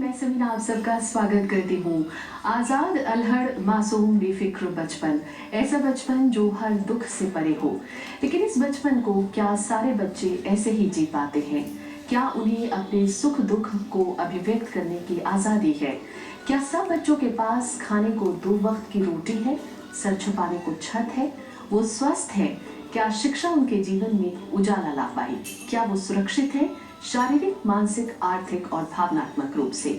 मैं समीना आप सबका स्वागत करती हूँ। आज़ाद अल्हड़ मासूम बेफिक्र बचपन, ऐसा बचपन जो हर दुख से परे हो। लेकिन इस बचपन को क्या सारे बच्चे ऐसे ही जी पाते हैं? क्या उन्हें अपने सुख दुख को अभिव्यक्त करने की आज़ादी है? क्या सब बच्चों के पास खाने को 2 वक्त की रोटी है, सर छुपाने को छत है, वो स्वस्थ है? क्या शिक्षा उनके जीवन में उजाला ला पाई? क्या वो सुरक्षित है शारीरिक, मानसिक, आर्थिक और भावनात्मक रूप से?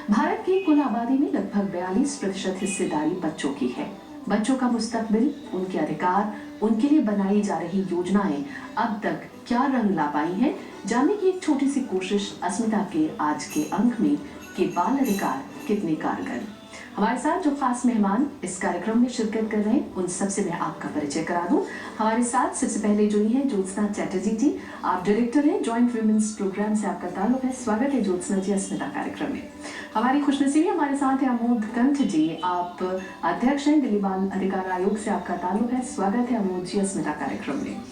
भारत की कुल आबादी में लगभग 42% हिस्सेदारी बच्चों की है। बच्चों का मुस्तकबिल, उनके अधिकार, उनके लिए बनाई जा रही योजनाएं अब तक क्या रंग ला पाई हैं, जानने की एक छोटी सी कोशिश अस्मिता के आज के अंक में कि बाल अधिकार कितने कारगर। हमारे साथ जो खास मेहमान इस कार्यक्रम में शिरकत कर रहे हैं, उन सबसे मैं आपका परिचय करा दूं। हमारे साथ सबसे पहले जुड़ी हैं ज्योत्सना चैटर्जी जी। आप डायरेक्टर हैं जॉइंट विमेंस प्रोग्राम से आपका ताल्लुक है। स्वागत है ज्योत्सना जी अस्मिता कार्यक्रम में। हमारी खुशनसीबी हमारे साथ है अमोद कंठ जी। आप अध्यक्ष हैं दिल्ली बाल अधिकार आयोग से आपका ताल्लुक है। स्वागत है अमोद जी अस्मिता कार्यक्रम में।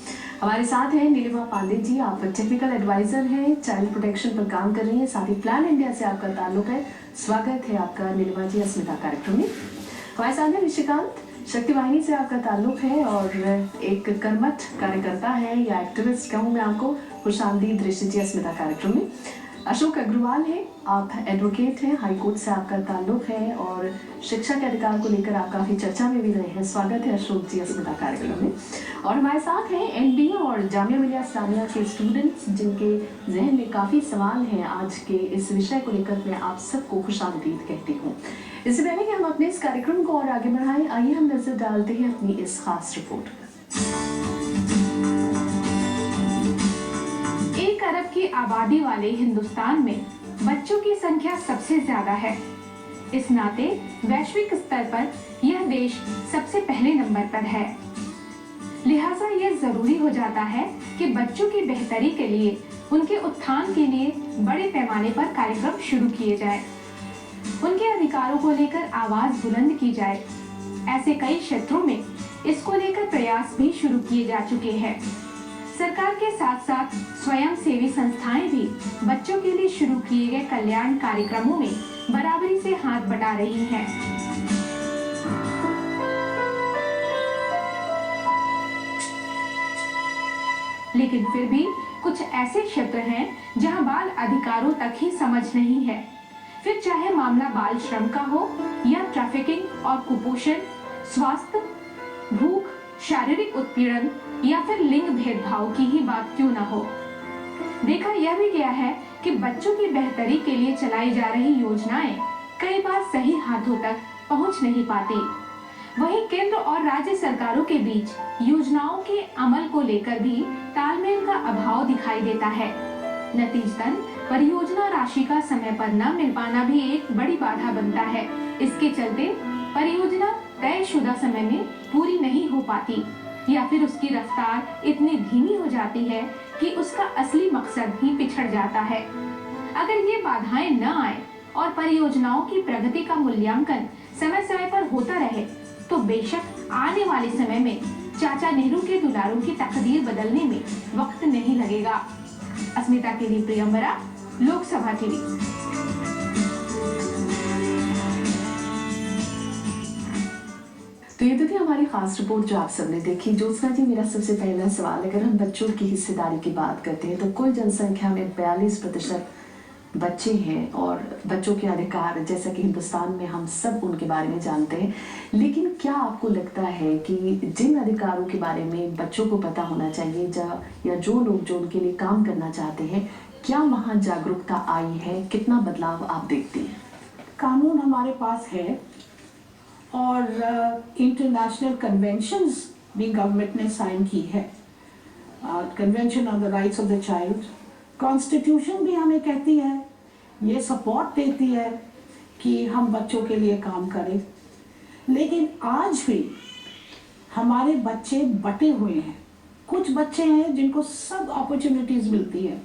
हमारे साथ हैं नीलिमा पांडे जी। आप टेक्निकल एडवाइजर हैं, चाइल्ड प्रोटेक्शन पर काम कर रही हैं, साथ ही प्लान इंडिया से आपका ताल्लुक है। स्वागत है आपका नीलिमा जी अस्मिता कार्यक्रम में। हमारे साथ हैं निशिकांत, शक्ति वाहिनी से आपका ताल्लुक है और एक कर्मठ कार्यकर्ता है या एक्टिविस्ट कहूँ मैं आपको। खुशामदीद ऋषि जी अस्मिता कार्यक्रम में। अशोक अग्रवाल है, आप एडवोकेट हैं, हाई कोर्ट से आपका ताल्लुक है और शिक्षा के अधिकार को लेकर आप काफी चर्चा में भी रहे हैं। स्वागत है अशोक जी अस्मिता कार्यक्रम में। और हमारे साथ हैं एनबीए और जामिया मिलिया इस्लामिया के स्टूडेंट्स जिनके जहन में काफी सवाल हैं। आज के इस विषय को लेकर मैं आप सबको खुशामदीद कहती हूँ। इससे पहले कि हम अपने इस कार्यक्रम को और आगे बढ़ाएं, आइए हम नजर डालते हैं अपनी इस खास रिपोर्ट पर। 1 अरब की आबादी वाले हिंदुस्तान में बच्चों की संख्या सबसे ज्यादा है। इस नाते वैश्विक स्तर पर यह देश सबसे पहले नंबर पर है। लिहाजा यह जरूरी हो जाता है कि बच्चों की बेहतरी के लिए, उनके उत्थान के लिए बड़े पैमाने पर कार्यक्रम शुरू किए जाए, उनके अधिकारों को लेकर आवाज बुलंद की जाए। ऐसे कई क्षेत्रों में इसको लेकर प्रयास भी शुरू किए जा चुके हैं। सरकार के साथ साथ स्वयं सेवी संस्थाएं भी बच्चों के लिए शुरू किए गए कल्याण कार्यक्रमों में बराबरी से हाथ बटा रही हैं। लेकिन फिर भी कुछ ऐसे क्षेत्र हैं जहां बाल अधिकारों तक ही समझ नहीं है। फिर चाहे मामला बाल श्रम का हो या ट्रैफिकिंग और कुपोषण, स्वास्थ्य, भूख, शारीरिक उत्पीड़न या फिर लिंग भेदभाव की ही बात क्यों ना हो। देखा यह भी गया है कि बच्चों की बेहतरी के लिए चलाई जा रही योजनाएं कई बार सही हाथों तक पहुंच नहीं पाती। वहीं केंद्र और राज्य सरकारों के बीच योजनाओं के अमल को लेकर भी तालमेल का अभाव दिखाई देता है। नतीजतन परियोजना राशि का समय पर न मिल पाना भी एक बड़ी बाधा बनता है। इसके चलते परियोजना तयशुदा समय में पूरी नहीं हो पाती या फिर उसकी रफ्तार इतनी धीमी हो जाती है कि उसका असली मकसद ही पिछड़ जाता है। अगर ये बाधाएं न आए और परियोजनाओं की प्रगति का मूल्यांकन समय समय पर होता रहे तो बेशक आने वाले समय में चाचा नेहरू के दुलारों की तकदीर बदलने में वक्त नहीं लगेगा। अस्मिता के लिए प्रियंबरा, लोकसभा टीवी। तो ये थी हमारी खास रिपोर्ट जो आप सबने देखी। ज्योत्सना जी, मेरा सबसे पहला सवाल, अगर हम बच्चों की हिस्सेदारी की बात करते हैं तो कुल जनसंख्या में 42% बच्चे हैं और बच्चों के अधिकार, जैसा कि हिंदुस्तान में हम सब उनके बारे में जानते हैं। लेकिन क्या आपको लगता है कि जिन अधिकारों के बारे में बच्चों को पता होना चाहिए या जो लोग जो उनके लिए काम करना चाहते हैं, क्या वहाँ जागरूकता आई है? कितना बदलाव आप देखती हैं? कानून हमारे पास है और इंटरनेशनल कन्वेंशंस भी गवर्नमेंट ने साइन की है। Convention on the rights of the child, constitution भी हमें कहती है, ये सपोर्ट देती है कि हम बच्चों के लिए काम करें। लेकिन आज भी हमारे बच्चे बटे हुए हैं। कुछ बच्चे हैं जिनको सब अपॉर्चुनिटीज़ मिलती है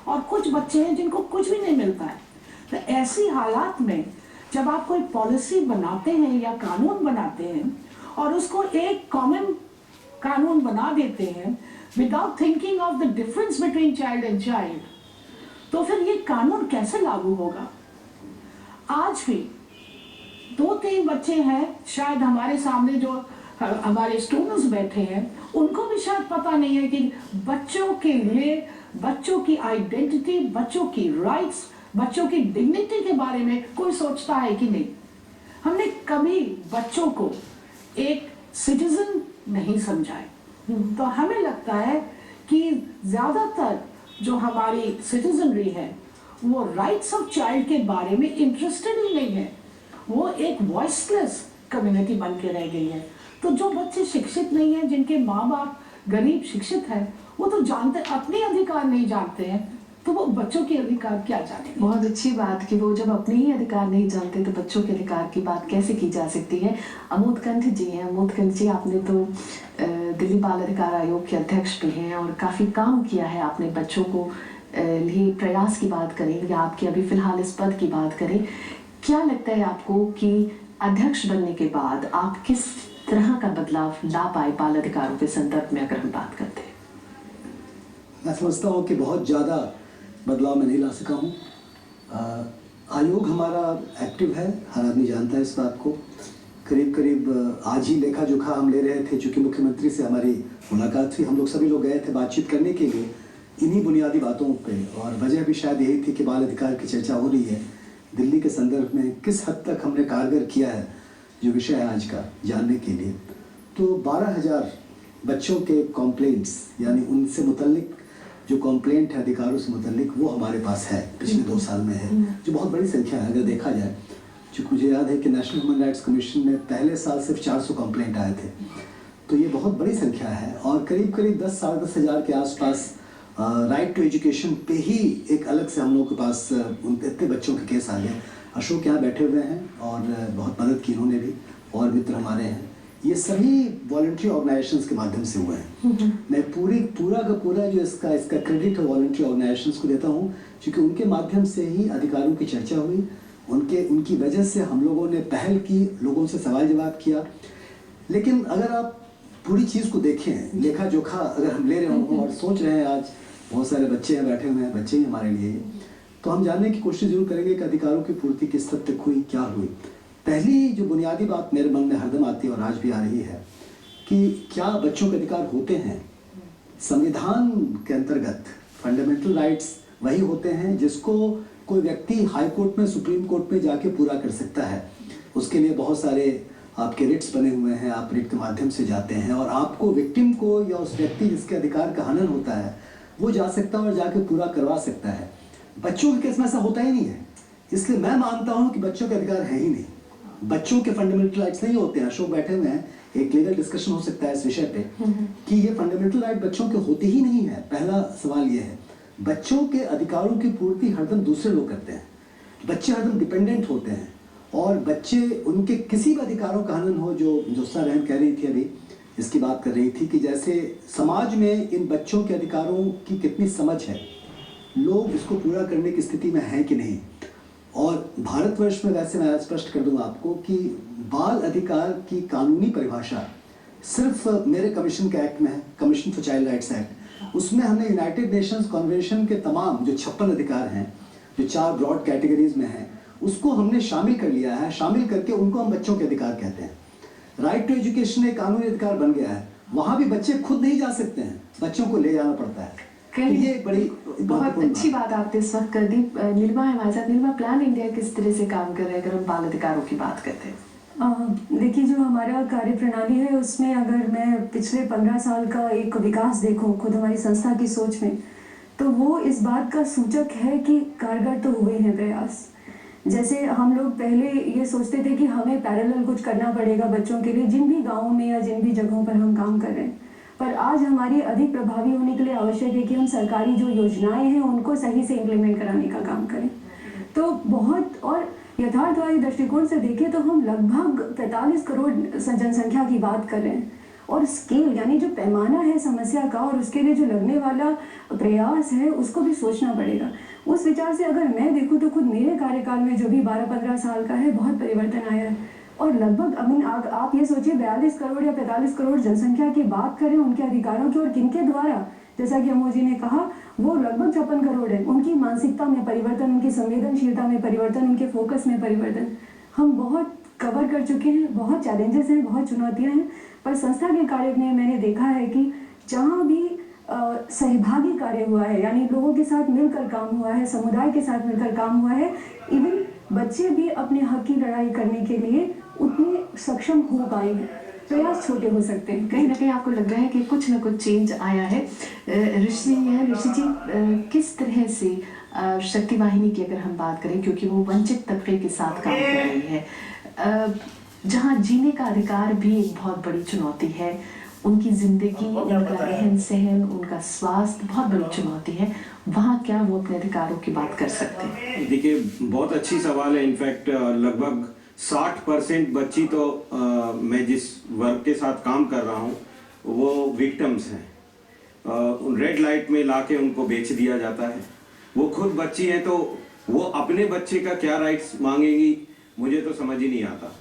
और कुछ बच्चे हैं जिनको कुछ भी नहीं मिलता है। तो ऐसी हालात में जब आप कोई पॉलिसी बनाते हैं या कानून बनाते हैं और उसको एक कॉमन कानून बना देते हैं without thinking of the difference between child and child, तो फिर ये कानून कैसे लागू होगा? आज भी 2-3 बच्चे हैं, शायद हमारे सामने जो हमारे स्टूडेंट्स बैठे हैं, उनको भी शायद पता नहीं है कि बच्चों के लिए, बच्चों की आइडेंटिटी, बच्चों की राइट्स, बच्चों की डिग्निटी के बारे में कोई सोचता है कि नहीं। हमने कभी बच्चों को एक सिटीजन नहीं समझा है। तो हमें लगता है कि ज़्यादातर जो हमारी सिटीजनरी है वो राइट्स ऑफ चाइल्ड के बारे में इंटरेस्टेड ही नहीं है। वो एक वॉइसलेस कम्युनिटी बन के रह गई है। तो जो बच्चे शिक्षित नहीं हैं, जिनके माँ बाप गरीब शिक्षित हैं, वो तो जानते, अपने अधिकार नहीं जानते हैं, तो वो बच्चों के अधिकार क्या जानेंगे। बहुत अच्छी बात कि वो जब अपने ही अधिकार नहीं जानते तो बच्चों के अधिकार की बात कैसे की जा सकती है। अमोद कंठ जी हैं। अमोद कंठ जी, आपने तो दिल्ली बाल अधिकार आयोग के अध्यक्ष भी हैं और काफ़ी काम किया है आपने बच्चों को लिए प्रयास की बात करें या आपकी अभी फिलहाल इस पद की बात करें, क्या लगता है आपको कि अध्यक्ष बनने के बाद आप किस तरह का बदलाव ला पाए बाल अधिकारों के संदर्भ में, अगर हम बात करते हैं? मैं समझता हूँ कि बहुत ज़्यादा बदलाव मैं नहीं ला सका हूँ। आयोग हमारा एक्टिव है, हर आदमी जानता है इस बात को। करीब करीब आज ही लेखा जोखा हम ले रहे थे, चूँकि मुख्यमंत्री से हमारी मुलाकात हुई, हम लोग सभी लोग गए थे बातचीत करने के लिए इन्हीं बुनियादी बातों पे, और वजह भी शायद यही थी कि बाल अधिकार की चर्चा हो रही है। दिल्ली के संदर्भ में किस हद तक हमने कारगर किया है, जो विषय है आज का, जानने के लिए। तो 12,000 बच्चों के कॉम्प्लेंट्स, यानी उनसे मुतल्लिक जो कॉम्प्लेंट है अधिकारों से मुतल्लिक, वो हमारे पास है, पिछले 2 साल में है, जो बहुत बड़ी संख्या है अगर देखा जाए। चूँकि मुझे याद है कि नेशनल ह्यूमन राइट्स कमीशन में पहले साल सिर्फ 400 कॉम्प्लेंट आए थे, तो ये बहुत बड़ी संख्या है। और करीब करीब 10 साढ़े 10 हज़ार के आसपास राइट टू एजुकेशन पे ही एक अलग से हम लोगों के पास इतने बच्चों के केस आ गए। अशोक यहाँ बैठे हुए हैं और बहुत मदद की इन्होंने भी, और मित्र हमारे हैं। ये सभी वॉलंटरी ऑर्गेनाइजेशंस के माध्यम से हुए हैं। मैं पूरा का पूरा जो इसका क्रेडिट है वॉलंटरी ऑर्गेनाइजेशंस को देता हूँ, क्योंकि उनके माध्यम से ही अधिकारों की चर्चा हुई। उनकी वजह से हम लोगों ने पहल की, लोगों से सवाल जवाब किया। लेकिन अगर आप पूरी चीज़ को देखें, लेखा जोखा अगर हम ले रहे हों और सोच रहे हैं, आज बहुत सारे बच्चे हैं बैठे हुए हैं, बच्चे ही हमारे लिए, तो हम जानने की कोशिश जरूर करेंगे कि अधिकारों की पूर्ति किस हद तक हुई, क्या हुई। पहली जो बुनियादी बात मेरे मन में हरदम आती है और आज भी आ रही है कि क्या बच्चों के अधिकार होते हैं। संविधान के अंतर्गत फंडामेंटल राइट्स वही होते हैं जिसको कोई व्यक्ति हाई कोर्ट में, सुप्रीम कोर्ट में जाके पूरा कर सकता है। उसके लिए बहुत सारे आपके रिट्स बने हुए हैं, आप रिट के माध्यम से जाते हैं और आपको विक्टिम को या उस व्यक्ति जिसके अधिकार का हनन होता है वो जा सकता है और जाके पूरा करवा सकता है। बच्चों के केस में ऐसा होता ही नहीं है। इसलिए मैं मानता हूं कि बच्चों के अधिकार है ही नहीं, बच्चों के फंडामेंटल राइट्स नहीं होते हैं। अशोक बैठे हुए हैं, एक लीगल डिस्कशन हो सकता है इस विषय पे कि ये फंडामेंटल राइट बच्चों के होते ही नहीं है। पहला सवाल ये है, बच्चों के अधिकारों की पूर्ति हरदम दूसरे लोग करते हैं। बच्चे हरदम डिपेंडेंट होते हैं और बच्चे, उनके किसी भी अधिकारों का हनन हो, जो सर रहन कह रही थी अभी, इसकी बात कर रही थी कि जैसे समाज में इन बच्चों के अधिकारों की कितनी समझ है, लोग इसको पूरा करने की स्थिति में हैं कि नहीं। और भारतवर्ष में वैसे मैं स्पष्ट कर दूंगा आपको कि बाल अधिकार की कानूनी परिभाषा सिर्फ मेरे कमीशन के एक्ट में है, commission for child rights act. उसमें हमने यूनाइटेड नेशंस कन्वेंशन के तमाम जो 56 अधिकार हैं, जो 4 ब्रॉड कैटेगरीज में हैं, उसको हमने शामिल कर लिया है। शामिल करके उनको हम बच्चों के अधिकार कहते हैं। राइट टू एजुकेशन एक कानूनी अधिकार बन गया है, वहां भी बच्चे खुद नहीं जा सकते हैं, बच्चों को ले जाना पड़ता है। तो ये बड़ी बहुत अच्छी बात आपने इस वक्त कर दी। नीलिमा है हमारे साथ। नीलिमा, प्लान इंडिया किस तरह से काम कर रहा है अगर हम बाल अधिकारों की बात करते हैं? देखिए, जो हमारा कार्य प्रणाली है उसमें अगर मैं पिछले 15 साल का एक विकास देखूं खुद हमारी संस्था की सोच में, तो वो इस बात का सूचक है कि कारगर तो हुए हैं प्रयास। जैसे हम लोग पहले ये सोचते थे कि हमें पैरेलल कुछ करना पड़ेगा बच्चों के लिए, जिन भी गाँवों में या जिन भी जगहों पर हम काम कर रहे हैं, पर आज हमारी अधिक प्रभावी होने के लिए आवश्यक है कि हम सरकारी जो योजनाएं हैं उनको सही से इम्प्लीमेंट कराने का काम करें। तो बहुत, और यथार्थवादी दृष्टिकोण से देखें तो हम लगभग 45 करोड़ जनसंख्या की बात कर रहे हैं, और स्केल यानी जो पैमाना है समस्या का और उसके लिए जो लगने वाला प्रयास है उसको भी सोचना पड़ेगा। उस विचार से अगर मैं देखूं तो खुद मेरे कार्यकाल में जो भी 12-15 साल का है बहुत परिवर्तन आया है। और लगभग आप ये सोचिए 42 करोड़ या 45 करोड़ जनसंख्या की बात करें, उनके अधिकारों की, और किनके द्वारा, जैसा कि अमोद जी ने कहा, वो लगभग 54 करोड़ है। उनकी मानसिकता में परिवर्तन, उनकी संवेदनशीलता में परिवर्तन, उनके फोकस में परिवर्तन, हम बहुत कवर कर चुके हैं। बहुत चैलेंजेस हैं, बहुत चुनौतियां हैं, पर संस्था के कार्य में मैंने देखा है कि जहाँ भी सहभागी कार्य हुआ है, यानी लोगों के साथ मिलकर काम हुआ है, समुदाय के साथ मिलकर काम हुआ है, इवन बच्चे भी अपने हक की लड़ाई करने के लिए उतने सक्षम हो पाए हैं। प्रयास छोटे हो सकते हैं, कहीं ना कहीं आपको लग रहा है कि कुछ ना कुछ चेंज आया है। ऋषि जी, किस तरह से शक्ति वाहिनी की अगर हम बात करें, क्योंकि वो वंचित तबके के साथ काम कर रही है, जहाँ जीने का अधिकार भी एक बहुत बड़ी चुनौती है, उनकी जिंदगी, उनका रहन सहन, उनका स्वास्थ्य बहुत बड़ी चुनौती है, वहाँ क्या वो अपने अधिकारों की बात कर सकते हैं? देखिए, बहुत अच्छी सवाल है। इनफैक्ट लगभग 60% बच्ची तो मैं जिस वर्ग के साथ काम कर रहा हूँ वो विक्टिम्स हैं। रेड लाइट में लाके उनको बेच दिया जाता है। वो खुद बच्ची हैं, तो वो अपने बच्चे का क्या राइट्स मांगेंगी, मुझे तो समझ ही नहीं आता।